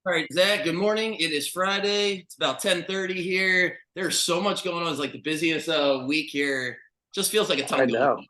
All right, Zach, good morning. It is Friday. It's about 10:30 here. There's so much going on. It's like the busiest week here. Just feels like a I ton going know. on.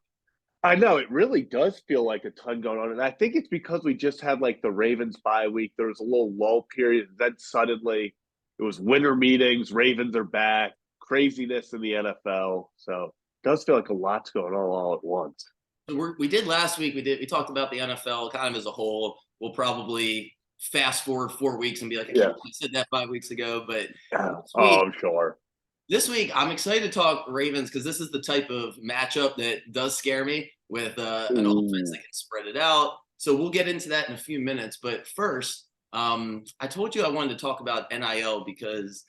I know. It really does feel like a ton going on. And I think it's because we just had like the Ravens bye week. There was a little lull period. Then suddenly it was winter meetings. Ravens are back. Craziness in the NFL. So it does feel like a lot's going on all at once. So we did last week. We talked about the NFL kind of as a whole. We'll probably fast forward 4 weeks and be like, I can't Yeah. believe I said that 5 weeks ago. But this week, Oh, I'm sure. this week I'm excited to talk Ravens because this is the type of matchup that does scare me with an offense that Ooh. can spread it out. So we'll get into that in a few minutes. But first, I told you I wanted to talk about NIL because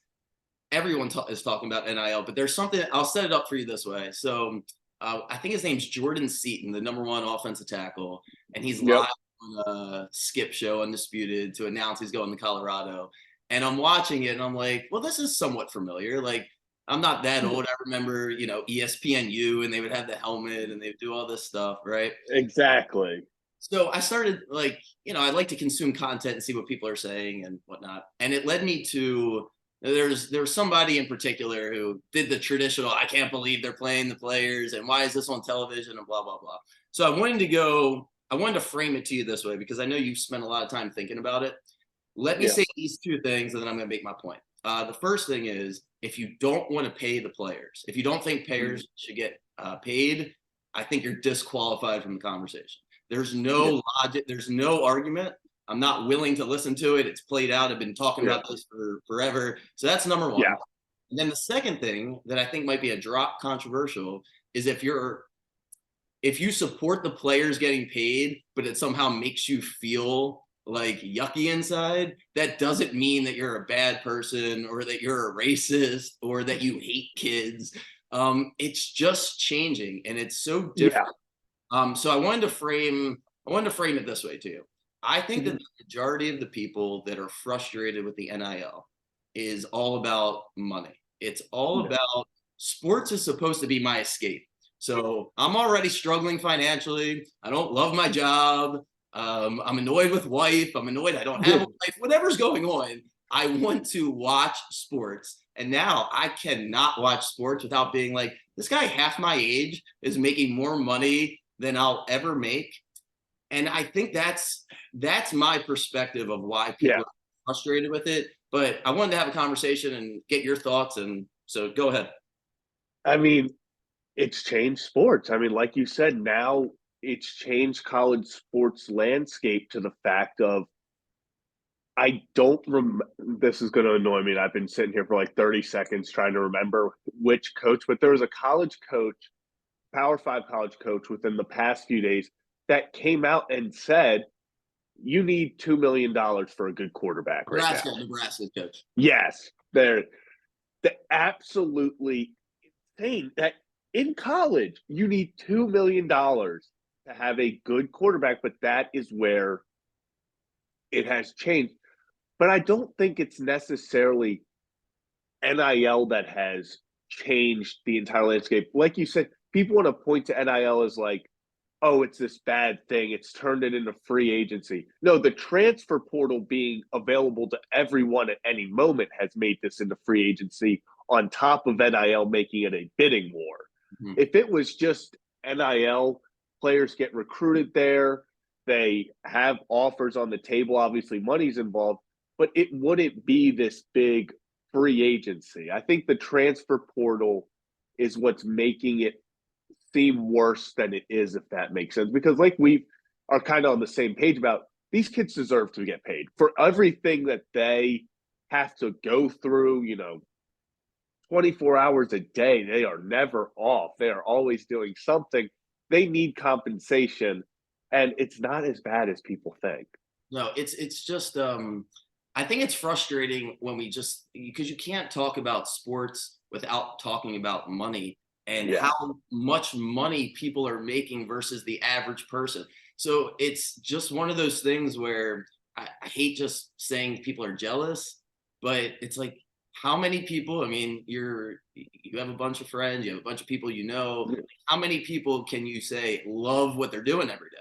everyone is talking about NIL, but there's something. I'll set it up for you this way. So I think his name's Jordan Seaton, the number one offensive tackle, and he's Yep. live on a Skip show, Undisputed, to announce he's going to Colorado. And I'm watching it, and I'm like, well, this is somewhat familiar. Like, I'm not that old. I remember, ESPNU, and they would have the helmet, and they would do all this stuff, right? Exactly. So I started like, I like to consume content and see what people are saying and whatnot. And it led me to there was somebody in particular who did the traditional, I can't believe they're playing the players and why is this on television and blah, blah, blah. So I wanted to frame it to you this way because I know you've spent a lot of time thinking about it. Let me Yeah. say these two things and then I'm going to make my point. The first thing is if you don't want to pay the players, if you don't think players should get paid, I think you're disqualified from the conversation. There's Yeah. no logic. There's no argument. I'm not willing to listen to it. It's played out. I've been talking Yeah. about this for forever. So that's number Yeah. one. And then the second thing that I think might be a drop controversial is if you support the players getting paid, but it somehow makes you feel like yucky inside, that doesn't mean that you're a bad person or that you're a racist or that you hate kids. It's just changing and it's so Yeah. different. So I wanted to frame it this way to you. I think that Mhm. the majority of the people that are frustrated with the NIL is all about money. It's all Yeah. about sports is supposed to be my escape. So I'm already struggling financially. I don't love my job. I'm annoyed with wife. I'm annoyed I don't have a wife. Whatever's going on, I want to watch sports. And now I cannot watch sports without being like, this guy half my age is making more money than I'll ever make. And I think that's my perspective of why people Yeah. are frustrated with it. But I wanted to have a conversation and get your thoughts. And so go ahead. I mean, it's changed sports. I mean, like you said, now it's changed college sports landscape to the fact of I don't this is going to annoy me. And I've been sitting here for like 30 seconds trying to remember which coach, but there was a college coach, Power Five college coach within the past few days that came out and said, you need $2 million for a good quarterback right now. Nebraska coach. Yes, they're absolutely insane that in college you need $2 million to have a good quarterback, but that is where it has changed. But I don't think it's necessarily NIL that has changed the entire landscape. Like you said, people want to point to NIL as like, oh, it's this bad thing. It's turned it into free agency. No, the transfer portal being available to everyone at any moment has made this into free agency on top of NIL making it a bidding war. Mm-hmm. If it was just NIL, players get recruited there, they have offers on the table, obviously money's involved, but it wouldn't be this big free agency. I think the transfer portal is what's making it seem worse than it is, if that makes sense. Because like we are kind of on the same page about, these kids deserve to get paid for everything that they have to go through, 24 hours a day. They are never off. They are always doing something. They need compensation. And it's not as bad as people think. No, it's just I think it's frustrating when we just because you can't talk about sports without talking about money and Yeah. how much money people are making versus the average person. So it's just one of those things where I hate just saying people are jealous, but it's like how many people, I mean, you have a bunch of friends, you have a bunch of people how many people can you say love what they're doing every day?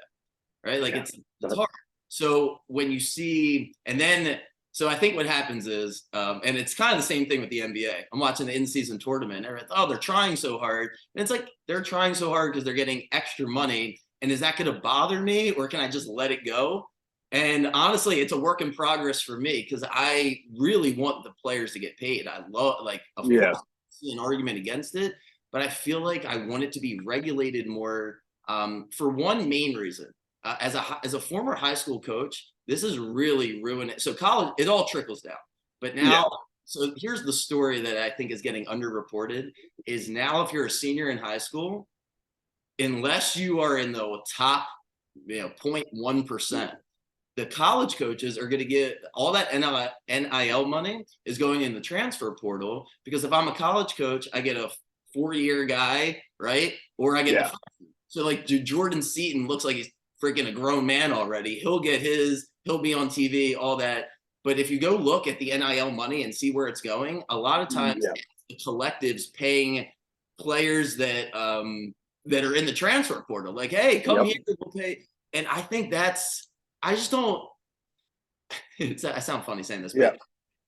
Right? Like Yeah. it's hard. So when you see, and then So I think what happens is, and it's kind of the same thing with the NBA. I'm watching the in-season tournament. And oh, they're trying so hard. And it's like they're trying so hard because they're getting extra money. And is that going to bother me, or can I just let it go? And honestly, it's a work in progress for me because I really want the players to get paid. I love, like, of course, Yeah. I see an argument against it, but I feel like I want it to be regulated more, for one main reason. As a former high school coach, this is really ruining it. So college, it all trickles down. But Yeah. now, so here's the story that I think is getting underreported is now if you're a senior in high school, unless you are in the top, 0.1%, the college coaches are going to get all that NIL money is going in the transfer portal because if I'm a college coach, I get a 4-year guy, right? Or I get Yeah. the so like Jordan Seaton looks like he's freaking a grown man already. He'll get his, he'll be on TV, all that. But if you go look at the NIL money and see where it's going, a lot of times Yeah. the collectives paying players that are in the transfer portal. Like, hey, come Yep. here, we'll pay. And I think that's I just don't I sound funny saying this, Yeah. but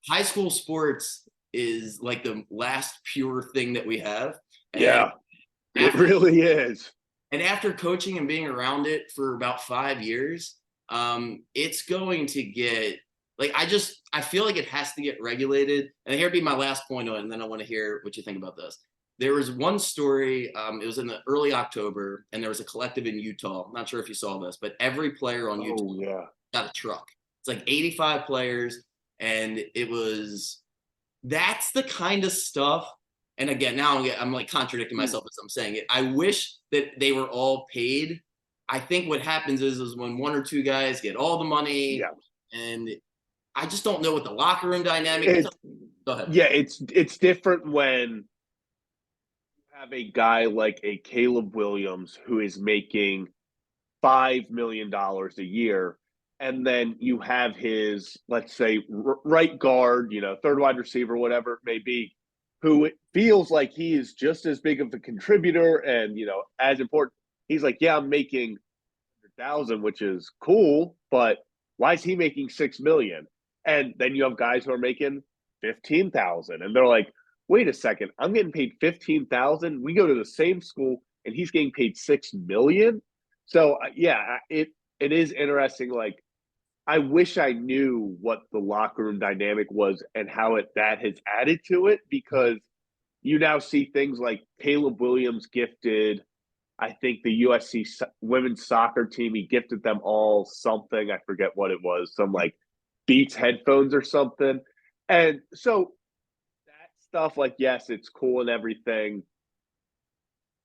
high school sports is like the last pure thing that we have. And Yeah. It after really is. and after coaching and being around it for about 5 years, it's going to get like I feel like it has to get regulated. And here be my last point on it, and then I want to hear what you think about this. There was one story, it was in the early October, and there was a collective in Utah. I'm not sure if you saw this, but every player on Utah Oh yeah. got a truck. It's like 85 players, and it was that's the kind of stuff. And again, now I'm like contradicting Mm. myself as I'm saying it. I wish that they were all paid. I think what happens is when one or two guys get all the money, Yeah. and I just don't know what the locker room dynamic. It Go ahead. yeah, it's different when you have a guy like a Caleb Williams who is making $5 million a year, and then you have his, let's say, right guard, third wide receiver, whatever it may be, who it feels like he is just as big of a contributor and as important. He's like, yeah, I'm making 100,000, which is cool, but why is he making 6 million? And then you have guys who are making 15,000, and they're like, wait a second, I'm getting paid 15,000. We go to the same school, and he's getting paid 6 million. So yeah, it is interesting. Like, I wish I knew what the locker room dynamic was and how that has added to it, because you now see things like Caleb Williams gifted, I think, the USC women's soccer team. He gifted them all something. I forget what it was, some like Beats headphones or something. And so that stuff, like, yes, it's cool and everything.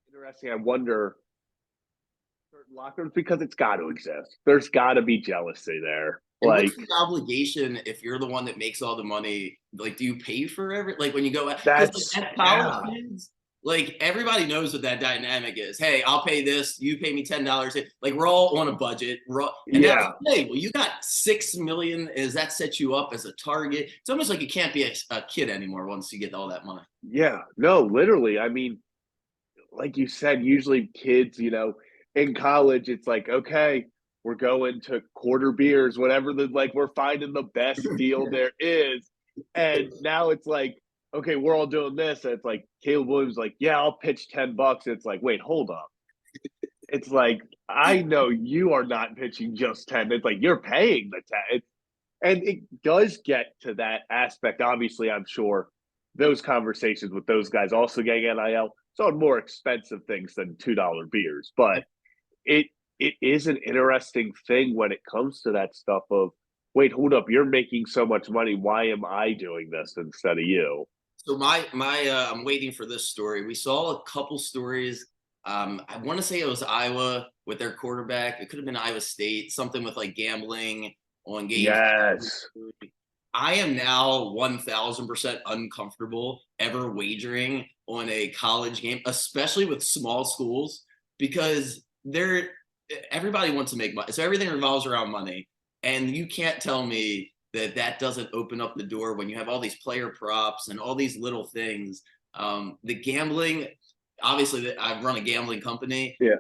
Interesting. I wonder certain locker rooms, because it's got to exist. There's got to be jealousy there. And what's Like, the obligation if you're the one that makes all the money? Like, do you pay for like when you go out? Because that's like, at college yeah, kids, like everybody knows what that dynamic is. Hey, I'll pay this. You pay me $10. Like we're all on a budget. And now, yeah, hey, well, you got 6 million. Is that set you up as a target? It's almost like you can't be a kid anymore once you get all that money. yeah. No, literally. I mean, like you said, usually kids, in college, it's like, okay, we're going to quarter beers, whatever we're finding the best deal there is. And now it's like, okay, we're all doing this. And it's like Caleb Williams, like, yeah, I'll pitch $10. It's like, wait, hold up. It's like, I know you are not pitching just 10. It's like you're paying the 10. And it does get to that aspect. Obviously, I'm sure those conversations with those guys also getting NIL, it's on more expensive things than $2 beers. But it it is an interesting thing when it comes to that stuff of, wait, hold up, you're making so much money. Why am I doing this instead of you? So I'm waiting for this story. We saw a couple stories. I want to say it was Iowa with their quarterback. It could have been Iowa State, something with like gambling on games. Yes. I am now 1000% uncomfortable ever wagering on a college game, especially with small schools, because everybody wants to make money. So everything revolves around money. And you can't tell me that doesn't open up the door when you have all these player props and all these little things. The gambling, obviously I run a gambling company. Yeah.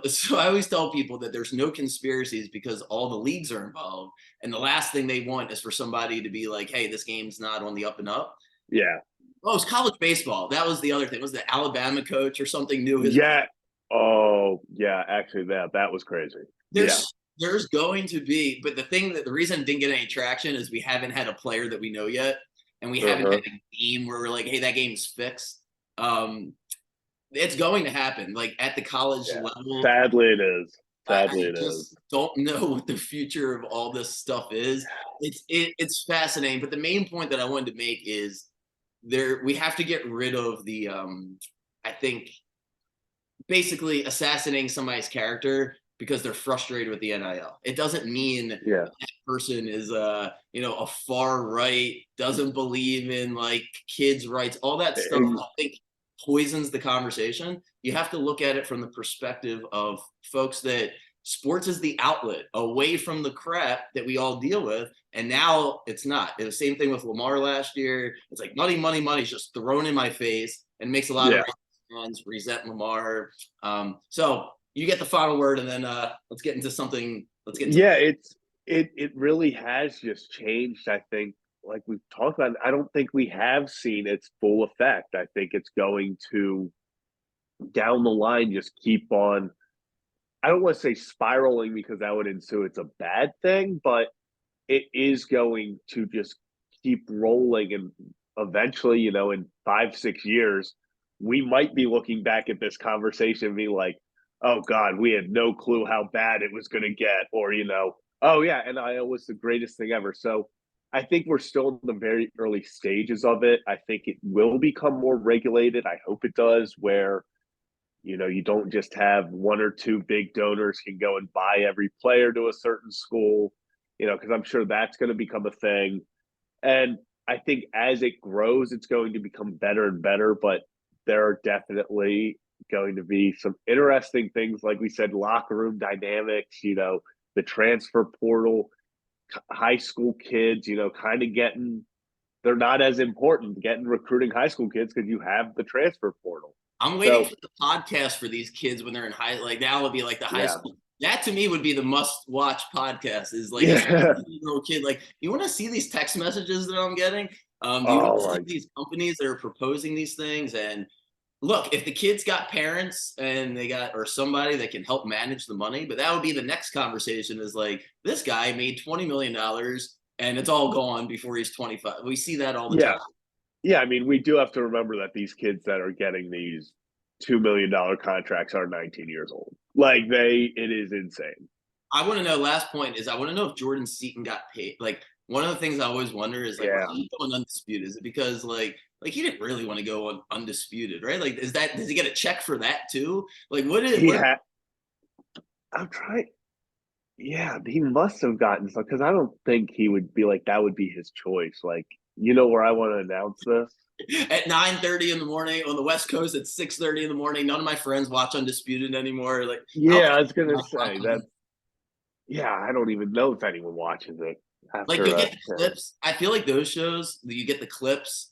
So I always tell people that there's no conspiracies because all the leagues are involved. And the last thing they want is for somebody to be like, hey, this game's not on the up and up. Yeah. Oh, it's college baseball. That was the other thing. Was the Alabama coach or something knew his Yeah. Oh, yeah. Actually, that was crazy. Yeah. there's going to be, but the reason it didn't get any traction is we haven't had a player that we know yet, and we haven't Uh-huh. had a game where we're like, hey, that game's fixed. Um, it's going to happen, like at the college Yeah. level. Sadly, it is. I Sadly, it is. just don't know what the future of all this stuff is. It's fascinating, but the main point that I wanted to make is we have to get rid of the I think basically assassinating somebody's character because they're frustrated with the NIL. It doesn't mean Yeah. that person is a far right, doesn't believe in like kids' rights, all that stuff. I think poisons the conversation. You have to look at it from the perspective of folks that sports is the outlet away from the crap that we all deal with. And now it's not. It was the same thing with Lamar last year. It's like money, money, money is just thrown in my face and makes a lot of fans resent Lamar. So you get the final word, and then let's get into something. Let's get into it really has just changed. I think, like we've talked about, I don't think we have seen its full effect. I think it's going to down the line just keep on. I don't want to say spiraling because that would ensue. It's a bad thing, but it is going to just keep rolling, and eventually, in 5 6 years, we might be looking back at this conversation and be like, oh God, we had no clue how bad it was going to get, or oh yeah, NIL was the greatest thing ever. So I think we're still in the very early stages of it. I think it will become more regulated. I hope it does, where you don't just have one or two big donors can go and buy every player to a certain school, because I'm sure that's going to become a thing. And I think as it grows, it's going to become better and better. But there are definitely going to be some interesting things, like we said, locker room dynamics, the transfer portal, high school kids, kind of they're not as important getting recruiting high school kids because you have the transfer portal. I'm waiting So, for the podcast for these kids when they're in high. Like that would be like the high yeah. school. That to me would be the must-watch podcast. Is like a Yeah. 16-year-old kid. Like, you want to see these text messages that I'm getting? Do you want to Oh, see these companies that are proposing these things? And look, if the kids got parents and they got or somebody that can help manage the money, but that would be the next conversation. Is like this guy made $20 million and it's all gone before he's 25. We see that all the yeah. time. Yeah, I mean, we do have to remember that these kids that are getting these $2 million contracts are 19 years old. Like it is insane. I want to know. Last point is I want to know if Jordan Seaton got paid. Like one of the things I always wonder is like, why Yeah, are you going undisputed? Is it because like he didn't really want to go on undisputed, right? Like, does he get a check for that too? Like, he had. I'm trying. Yeah, he must have gotten some because I don't think he would be like that would be his choice. Like, where I want to announce this? At 9:30 in the morning on the West Coast at 6:30 in the morning? None of my friends watch undisputed anymore. Like, I Yeah, don't I was gonna say know. that. Yeah, I don't even know if anyone watches it Like after you'll that. get the clips. I feel like those shows, you get the clips,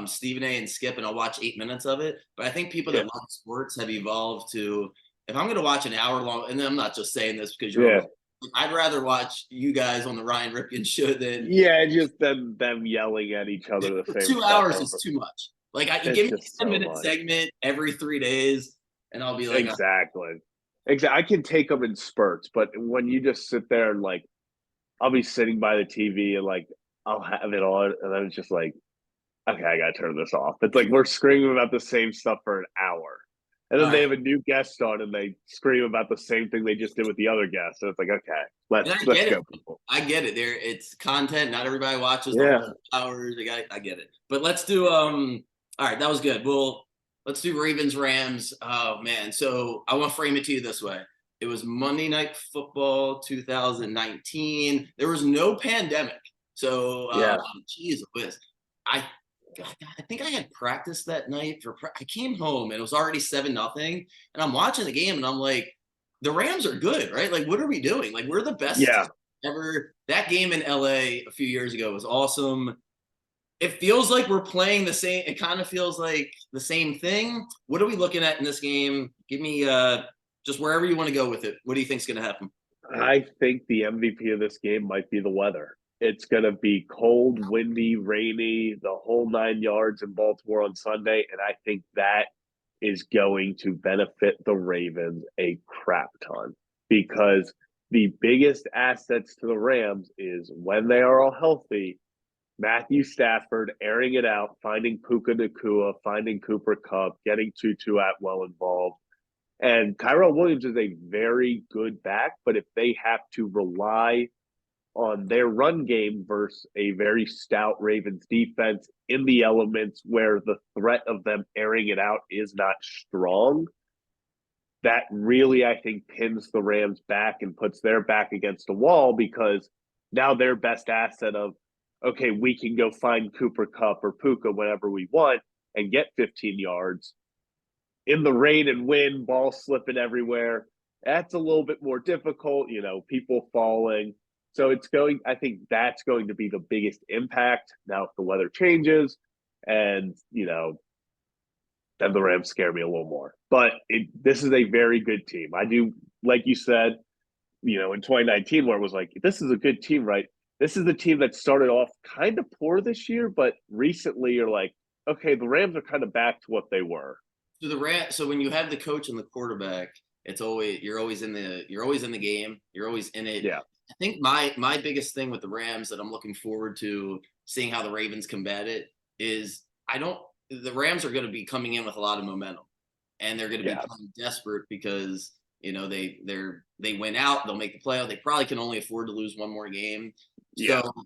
Stephen A and Skip, and I'll watch 8 minutes of it. But I think people that Yeah, love sports have evolved to, if I'm going to watch an hour long, and I'm not just saying this because you're yeah, on, I'd rather watch you guys on the Ryan Ripken show than yeah. Just them yelling at each other the same two stuff hours is over. too much. Like you It's give me just a 10 so minute much. segment every 3 days, and I'll be like, Exactly. Exactly. I can take them in spurts, but when you just sit there and like, I'll be sitting by the TV and like, I'll have it on, and then it's just like, okay, I gotta turn this off. It's like we're screaming about the same stuff for an hour, and all then they right. have a new guest on, and they scream about the same thing they just did with the other guest. And it's like, okay, And I let's get it. go, people. I get it. It's content. Not everybody watches the Yeah, whole hours. I get it. But let's do all right, that was good. Well, let's do Ravens Rams. Oh man. So I want to frame it to you this way. It was Monday Night Football 2019. There was no pandemic. So yeah, geez whiz. I I think I had practice that night I came home and it was already 7-0. And I'm watching the game and I'm like, the Rams are good, right? Like, what are we doing? Like, we're the best yeah, team ever. That game in LA a few years ago was awesome. It feels like we're playing the same. It kind of feels like the same thing. What are we looking at in this game? Give me just wherever you want to go with it. What do you think's going to happen? I think the MVP of this game might be the weather. It's going to be cold, windy, rainy, the whole 9 yards in Baltimore on Sunday. And I think that is going to benefit the Ravens a crap ton because the biggest assets to the Rams is when they are all healthy, Matthew Stafford airing it out, finding Puka Nakua, finding Cooper Kupp, getting Tutu Atwell involved. And Tyrell Williams is a very good back, but if they have to rely on their run game versus a very stout Ravens defense in the elements where the threat of them airing it out is not strong, that really, I think, pins the Rams back and puts their back against the wall because now their best asset of, okay, we can go find Cooper Kupp or Puka whenever we want and get 15 yards in the rain and wind, ball slipping everywhere. That's a little bit more difficult, people falling. So I think that's going to be the biggest impact. Now, if the weather changes and, then the Rams scare me a little more. But this is a very good team. I do, like you said, in 2019, where it was like, this is a good team, right? This is the team that started off kind of poor this year, but recently you're like, okay, the Rams are kind of back to what they were. So when you have the coach and the quarterback, you're always in the game. You're always in it. Yeah. I think my biggest thing with the Rams that I'm looking forward to seeing how the Ravens combat it is the Rams are going to be coming in with a lot of momentum, and they're going to be playing desperate because they win out, they'll make the playoff. They probably can only afford to lose one more game. Yeah. So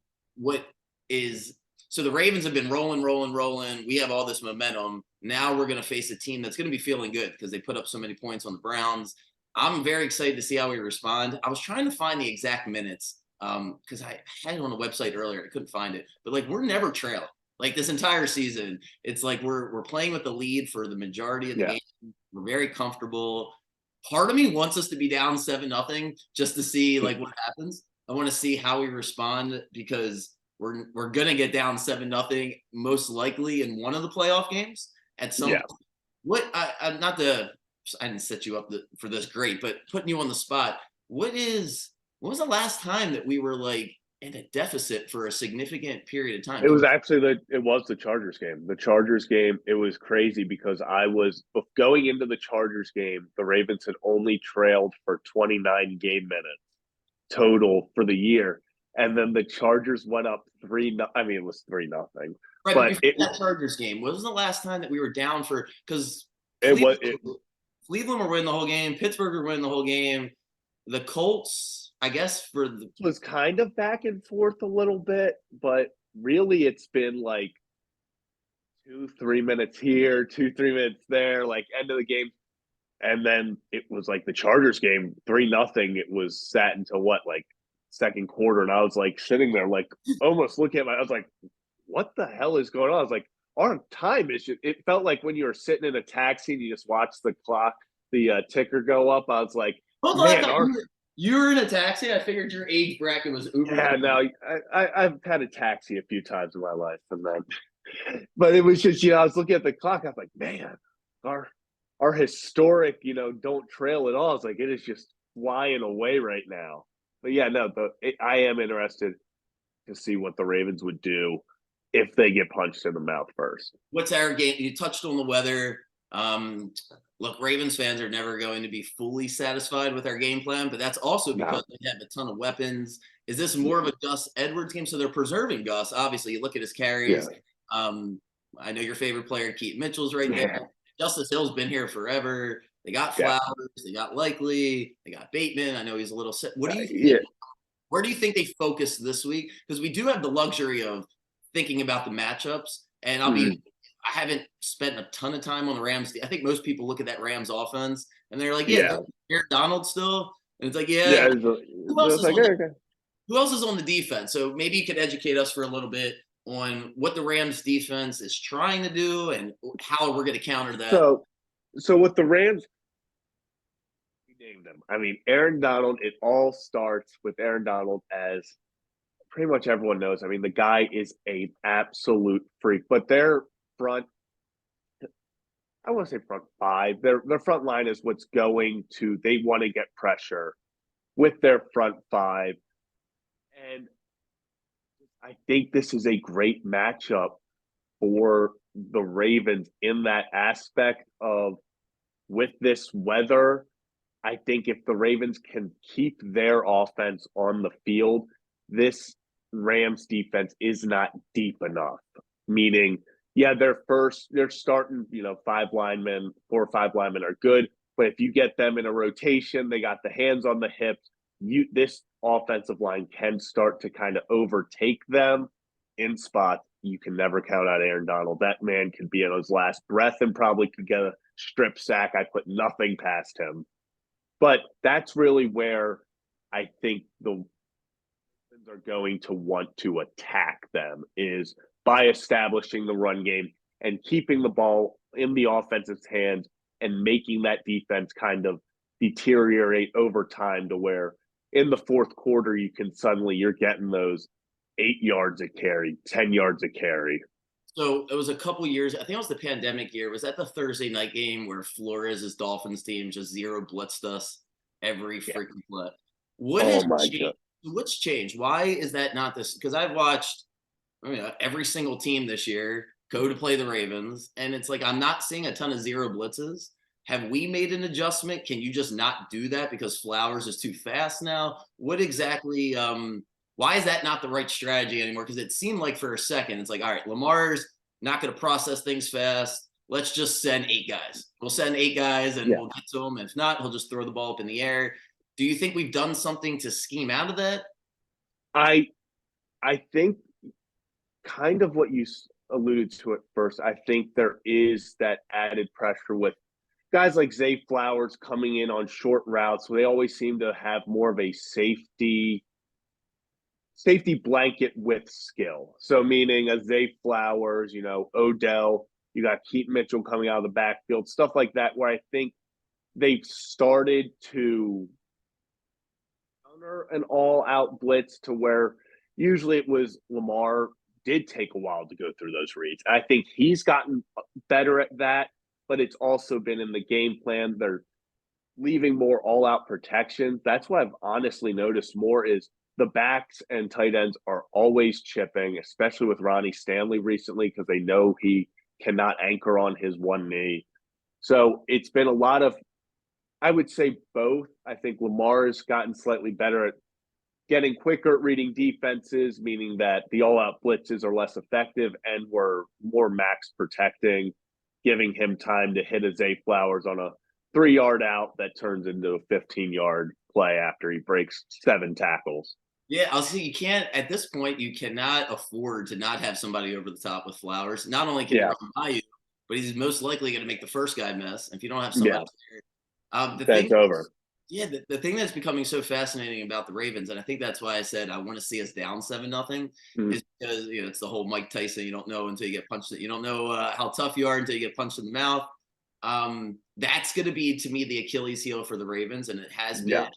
so the Ravens have been rolling, rolling, rolling. We have all this momentum. Now we're going to face a team that's going to be feeling good because they put up so many points on the Browns. I'm very excited to see how we respond. I was trying to find the exact minutes because I had it on the website earlier. I couldn't find it. But we're never trailing. This entire season, it's like we're playing with the lead for the majority of the game. We're very comfortable. Part of me wants us to be down 7-0 just to see what happens. I want to see how we respond because we're gonna get down 7-0 most likely in one of the playoff games at some point. I didn't set you up for this great, but putting you on the spot, when was the last time that we were in a deficit for a significant period of time? It was actually the Chargers game. The Chargers game, it was crazy because I was going into the Chargers game, the Ravens had only trailed for 29 game minutes total for the year. And then the Chargers went up 3. I mean, it was 3-0. Right, but before that Chargers game, when was the last time that we were down for? Because Cleveland were winning the whole game, Pittsburgh were winning the whole game. The Colts, I guess, was kind of back and forth a little bit, but really it's been 2-3 minutes here, 2-3 minutes there, end of the game. And then it was the Chargers game, 3-0. It was sat until second quarter. And I was sitting there, almost looking at I was like, what the hell is going on? I was like, our time is it felt like when you were sitting in a taxi and you just watch the clock, the ticker go up. I was like, you were in a taxi? I figured your age bracket was Uber. Yeah, no, I've had a taxi a few times in my life. And then, but it was just, I was looking at the clock. I was like, man, our historic, don't trail at all. I was like, it is just flying away right now. But yeah, no, I am interested to see what the Ravens would do if they get punched in the mouth first. What's our game? You touched on the weather. Look, Ravens fans are never going to be fully satisfied with our game plan, but that's also because they have a ton of weapons. Is this more of a Gus Edwards game? So they're preserving Gus. Obviously, you look at his carries. I know your favorite player, Keaton Mitchell's right there. Justice Hill's been here forever. They got Flowers. They got Likely. They got Bateman. I know he's a little sick. What do you think? Where do you think they focus this week? Because we do have the luxury of thinking about the matchups. And I haven't spent a ton of time on the Rams. I think most people look at that Rams offense and they're like, Aaron Donald still. And it's like, who else is on the defense? So maybe you could educate us for a little bit on what the Rams defense is trying to do and how we're going to counter that. So with the Rams, you named them. I mean, Aaron Donald, it all starts with Aaron Donald as pretty much everyone knows. I mean, the guy is an absolute freak. But their front, I want to say front five. Their front line is what's going to. They want to get pressure with their front five, and I think this is a great matchup for the Ravens in that aspect of with this weather. I think if the Ravens can keep their offense on the field, this Rams defense is not deep enough. Meaning, yeah, they're starting, five linemen, 4 or 5 linemen are good. But if you get them in a rotation, they got the hands on the hips, this offensive line can start to kind of overtake them in spots. You can never count out Aaron Donald. That man could be on his last breath and probably could get a strip sack. I put nothing past him. But that's really where I think the Ravens are going to want to attack them is by establishing the run game and keeping the ball in the offense's hands and making that defense kind of deteriorate over time to where in the fourth quarter you're getting those 8 yards a carry, 10 yards a carry. So it was a couple years. I think it was the pandemic year. Was that the Thursday night game where Flores' Dolphins team just zero blitzed us every freaking play? What has changed? God. What's changed? Why is that not this? Because I've watched every single team this year go to play the Ravens, and it's like I'm not seeing a ton of zero blitzes. Have we made an adjustment? Can you just not do that because Flowers is too fast now? What exactly? Why is that not the right strategy anymore? Because it seemed like for a second, it's like, all right, Lamar's not going to process things fast. Let's just send 8 guys. We'll send 8 guys and we'll get to him. If not, he'll just throw the ball up in the air. Do you think we've done something to scheme out of that? I think kind of what you alluded to at first. I think there is that added pressure with guys like Zay Flowers coming in on short routes. So they always seem to have more of a safety blanket with skill. So meaning a Zay Flowers, Odell, you got Keaton Mitchell coming out of the backfield, stuff like that, where I think they've started to counter an all-out blitz to where usually it was Lamar did take a while to go through those reads. I think he's gotten better at that, but it's also been in the game plan. They're leaving more all-out protection. That's what I've honestly noticed more is the backs and tight ends are always chipping, especially with Ronnie Stanley recently, because they know he cannot anchor on his one knee. So it's been a lot of, I would say both. I think Lamar has gotten slightly better at getting quicker at reading defenses, meaning that the all-out blitzes are less effective and we're more max protecting, giving him time to hit a Zay Flowers on a 3-yard out that turns into a 15-yard play after he breaks 7 tackles. Yeah, I'll see. You can't at this point. You cannot afford to not have somebody over the top with Flowers. Not only can he run by you, but he's most likely going to make the first guy miss. If you don't have somebody, that's over. Yeah, the thing that's becoming so fascinating about the Ravens, and I think that's why I said I want to see us down 7-0, is because it's the whole Mike Tyson. You don't know until you get punched. You don't know how tough you are until you get punched in the mouth. That's going to be to me the Achilles heel for the Ravens, and it has been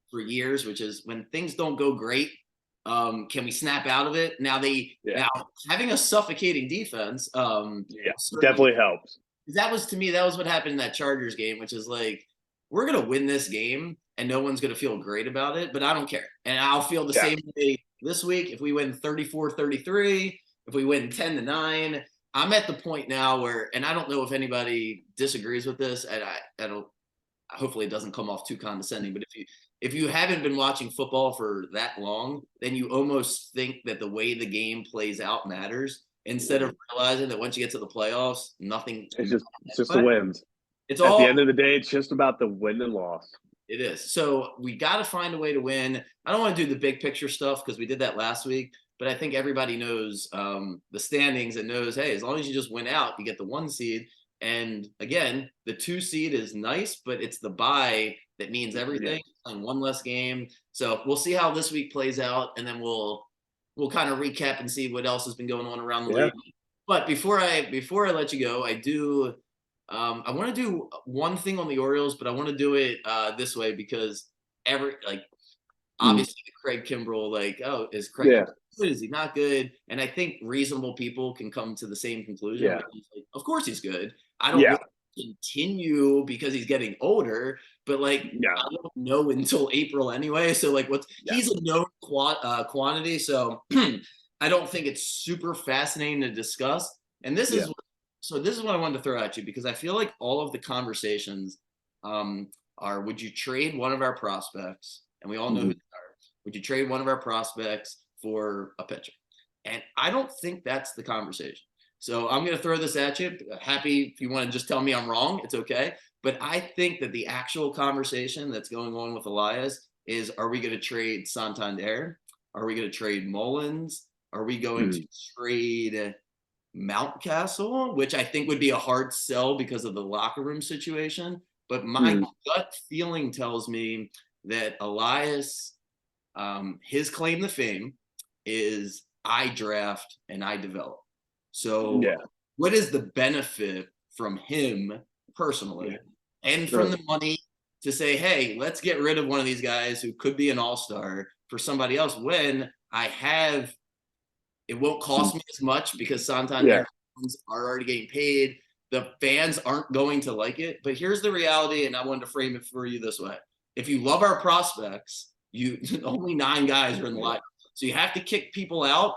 for years, which is when things don't go great, can we snap out of it? Now now having a suffocating defense definitely helps. That was what happened in that Chargers game, which is like, we're going to win this game and no one's going to feel great about it, but I don't care. And I'll feel the same way this week. If we win 34-33, if we win 10-9, I'm at the point now where, and I don't know if anybody disagrees with this, and I don't, hopefully it doesn't come off too condescending, but if you haven't been watching football for that long, then you almost think that the way the game plays out matters instead of realizing that once you get to the playoffs, nothing. It's just the wins. It's at the end of the day, it's just about the win and loss. It is. So we got to find a way to win. I don't want to do the big picture stuff because we did that last week, but I think everybody knows the standings and knows, hey, as long as you just win out, you get the 1 seed. And again, the 2 seed is nice, but it's the bye that means everything on one less game. So we'll see how this week plays out, and then we'll kind of recap and see what else has been going on around the league. But before I let you go, I want to do one thing on the Orioles, but I want to do it this way because obviously Craig Kimbrell, is Craig good? Is he not good? And I think reasonable people can come to the same conclusion. Yeah. Which is like, of course he's good. I don't Yeah. know continue because he's getting older, but like Yeah. I don't know until April anyway. So like Yeah. he's a known quantity. So I don't think it's super fascinating to discuss. And Yeah. this is what I wanted to throw at you because I feel like all of the conversations are would you trade one of our prospects? And we all know who Mhm. they are. Would you trade one of our prospects for a pitcher? And I don't think that's the conversation. So I'm going to throw this at you. Happy if you want to just tell me I'm wrong, it's okay. But I think that the actual conversation that's going on with Elias is: are we going to trade Santander? Are we going to trade Mullins? Are we going to Mhm. trade Mountcastle, which I think would be a hard sell because of the locker room situation? But my Mhm. gut feeling tells me that Elias, his claim to fame is I draft and I develop. So, Yeah. what is the benefit from him Yeah. personally and from Sure. the money to say, hey, let's get rid of one of these guys who could be an all star for somebody else when I have it won't Mm. cost me as much because Yeah. Santander are already getting paid. The fans aren't going to like it. But here's the reality, and I wanted to frame it for you this way. If you love our prospects, you only 9 guys are in the Yeah. lineup. So you have to kick people out.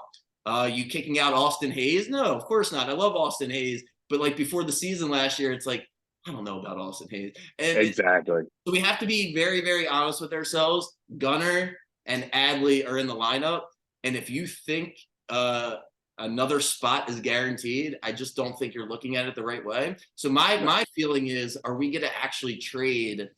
You kicking out Austin Hayes? No, of course not. I love Austin Hayes. But like before the season last year, it's like, I don't know about Austin Hayes. Exactly. So we have to be very, very honest with ourselves. Gunnar and Adley are in the lineup. And if you think uh, another spot is guaranteed, I just don't think you're looking at it the right way. So No. my feeling is: are we going to actually trade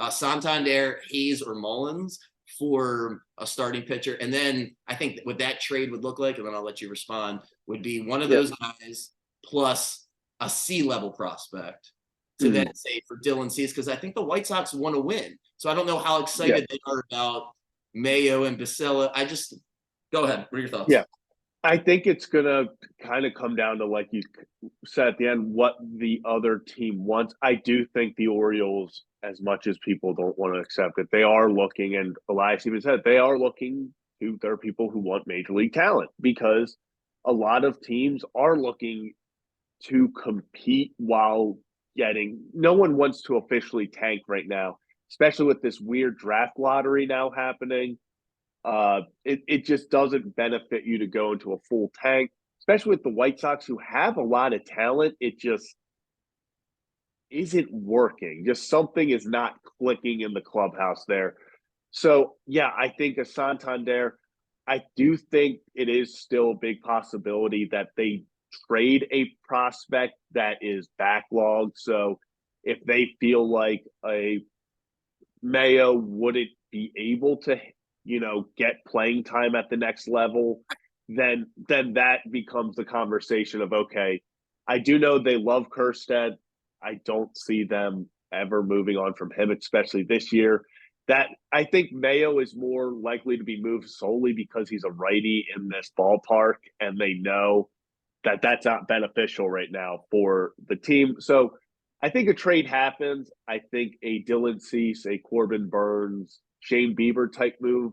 Santander, Hayes, or Mullins for a starting pitcher? And then I think what that trade would look like, and then I'll let you respond, would be one of Yeah. those guys plus a C-level prospect to then Mhm. say for Dylan Cease, because I think the White Sox want to win. So I don't know how Yeah. excited they are about Mayo and Basilla. I just go ahead. What are your thoughts? Yeah. I think it's gonna kind of come down to, like you said at the end, what the other team wants. I do think the Orioles, as much as people don't want to accept it, they are looking, and Elias even said they are looking to. There are people who want major league talent because a lot of teams are looking to compete while getting. No one wants to officially tank right now, especially with this weird draft lottery now happening. It just doesn't benefit you to go into a full tank, especially with the White Sox who have a lot of talent. It just isn't working. Just something is not clicking in the clubhouse there. So yeah, I think a Santander. I do think it is still a big possibility that they trade a prospect that is backlogged. So if they feel like a Mayo wouldn't be able to, get playing time at the next level, then that becomes the conversation of, okay, I do know they love Kerstead. I don't see them ever moving on from him, especially this year. That I think Mayo is more likely to be moved solely because he's a righty in this ballpark, and they know that that's not beneficial right now for the team. So I think a trade happens. I think a Dylan Cease, a Corbin Burns, Shane Bieber type move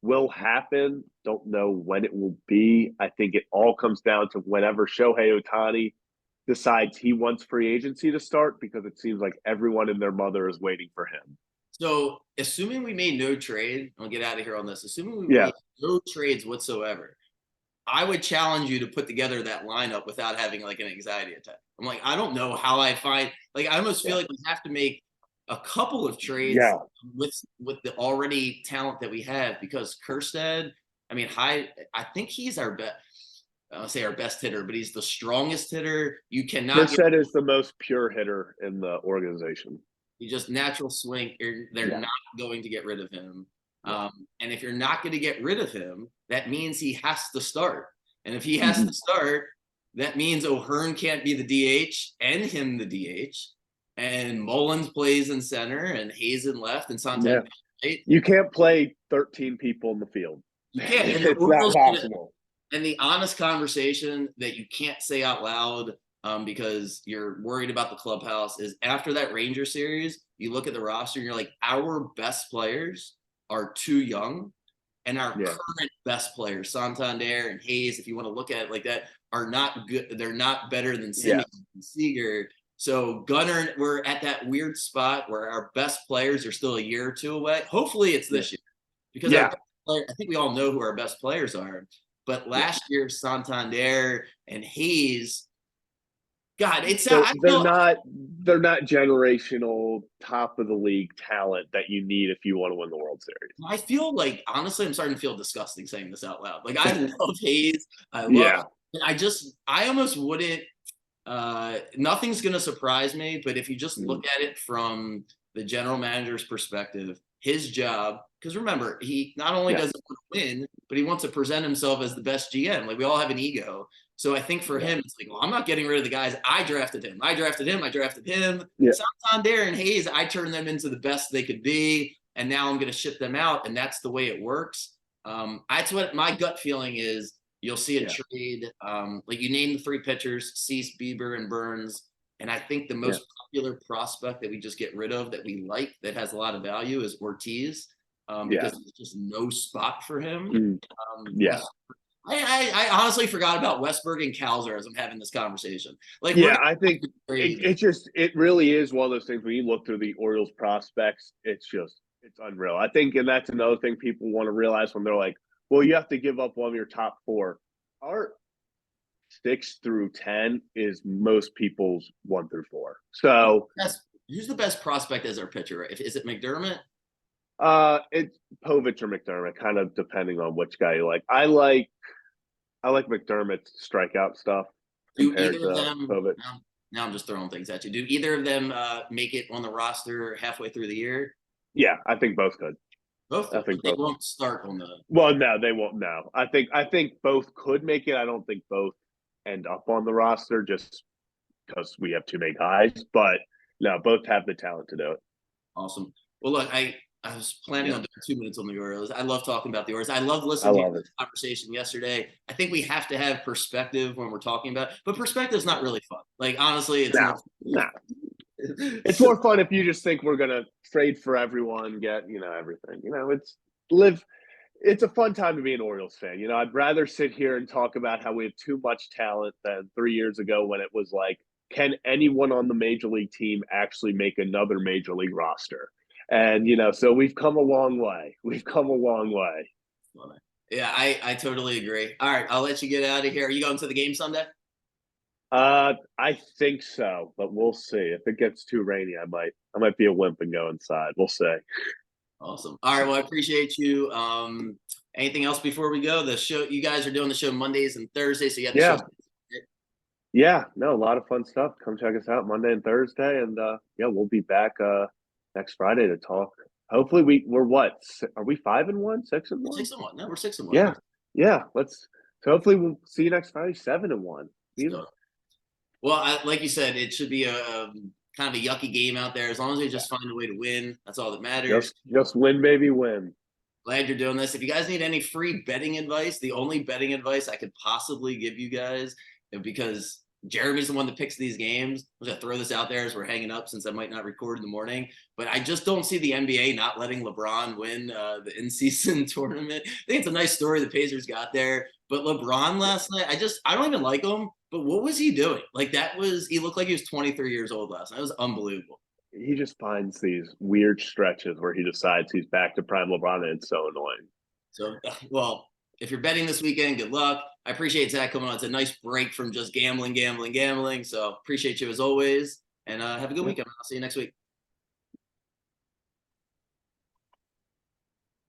will happen. Don't know when it will be. I think it all comes down to whenever Shohei Ohtani decides he wants free agency to start, because it seems like everyone and their mother is waiting for him. So assuming we made no trade, I'll get out of here on this. Assuming we Yeah. made no trades whatsoever, I would challenge you to put together that lineup without having like an anxiety attack. I'm like, I don't know how I find like I almost feel Yeah. like we have to make a couple of trades Yeah. with the already talent that we have because Kerstead, I mean, I think he's our best. I'll say our best hitter, but he's the strongest hitter. You cannot get Merced is the most pure hitter in the organization. he just natural swing. They're Yeah. not going to get rid of him. Yeah. And if you're not going to get rid of him, that means he has to start. And if he has Mm-hmm. to start, that means O'Hearn can't be the DH and him the DH. And Mullins plays in center and Hayes in left and Yeah. Santander right. You can't play 13 people in the field. You can't. And the It's not Orioles possible. and the honest conversation that you can't say out loud because you're worried about the clubhouse is after that Ranger series, you look at the roster and you're like, our best players are too young and our Yeah. current best players, Santander and Hayes, if you want to look at it like that, are not good. They're not better than Yeah. Simmons and Seager. So Gunnar, we're at that weird spot where our best players are still a year or two away. Hopefully it's this year, because our Yeah. best player, I think we all know who our best players are. But last year, Santander and Hayes, God, it's I They're feel not generational top of the league talent that you need if you want to win the World Series. I feel like, honestly, I'm starting to feel disgusting saying this out loud. Like, I love Hayes. I love. Yeah. I almost wouldn't. Nothing's going to surprise me, but if you just look at it from the general manager's perspective, his job, because remember, he not only doesn't want to win, but he wants to present himself as the best GM. Like, we all have an ego. So I think for him, it's like, well, I'm not getting rid of the guys. I drafted him. I drafted him. I drafted him. Yeah. Santander and Hayes, I turned them into the best they could be. And now I'm going to ship them out. And that's the way it works. That's what my gut feeling is. You'll see a trade. Like you named the three pitchers, Cease, Bieber, and Burns. And I think the most popular prospect that we just get rid of that we like, that has a lot of value, is Ortiz. Because there's just no spot for him. I honestly forgot about Westberg and Kalzer as I'm having this conversation. Like, I think it really is one of those things when you look through the Orioles prospects, it's unreal. I think, and that's another thing people want to realize when they're like, well, you have to give up one of your top four. Our 6 through 10 is most people's 1 through 4. So who's the best prospect as our pitcher? Is it McDermott? It's Povich or McDermott, kind of depending on which guy you like. I like McDermott's strikeout stuff compared to Povich. Now I'm just throwing things at you. Do either of them make it on the roster halfway through the year? Yeah, I think both could. Both. I think they won't start on the. Well, no, they won't. No, I think both could make it. I don't think both end up on the roster just because we have too many guys. But no, both have the talent to do it. Awesome. Well, look, I was planning on doing 2 minutes on the Orioles. I love talking about the Orioles. I love listening to this conversation yesterday. I think we have to have perspective when we're talking about it, but perspective is not really fun. Like, honestly, it's not. It's more fun if you just think we're gonna trade for everyone, get everything. It's a fun time to be an Orioles fan. I'd rather sit here and talk about how we have too much talent than 3 years ago when it was like, can anyone on the major league team actually make another major league roster? And so we've come a long way. Yeah, I totally agree. All right, I'll let you get out of here. Are you going to the game Sunday? I think so, but we'll see. If it gets too rainy, I might be a wimp and go inside. We'll see. Awesome. All right. Well, I appreciate you. Anything else before we go? The show, you guys are doing the show Mondays and Thursdays, so you have the show. Yeah, no, a lot of fun stuff. Come check us out Monday and Thursday, and we'll be back next Friday to talk. Hopefully, we're what? Are we 5-1, 6-1? 6-1. No, we're 6-1. Yeah. So hopefully we'll see you next Friday, 7-1. Well, like you said, it should be a kind of a yucky game out there. As long as they just find a way to win, that's all that matters. Just win, baby, win. Glad you're doing this. If you guys need any free betting advice, the only betting advice I could possibly give you guys, because Jeremy's the one that picks these games. I'm going to throw this out there as we're hanging up since I might not record in the morning. But I just don't see the NBA not letting LeBron win the in-season tournament. I think it's a nice story the Pacers got there. But LeBron last night, I don't even like him. But what was he doing? Like, he looked like he was 23 years old last night. It was unbelievable. He just finds these weird stretches where he decides he's back to prime LeBron, and it's so annoying. So, well, if you're betting this weekend, good luck. I appreciate Zach coming on. It's a nice break from just gambling. So appreciate you as always. And have a good weekend. I'll see you next week.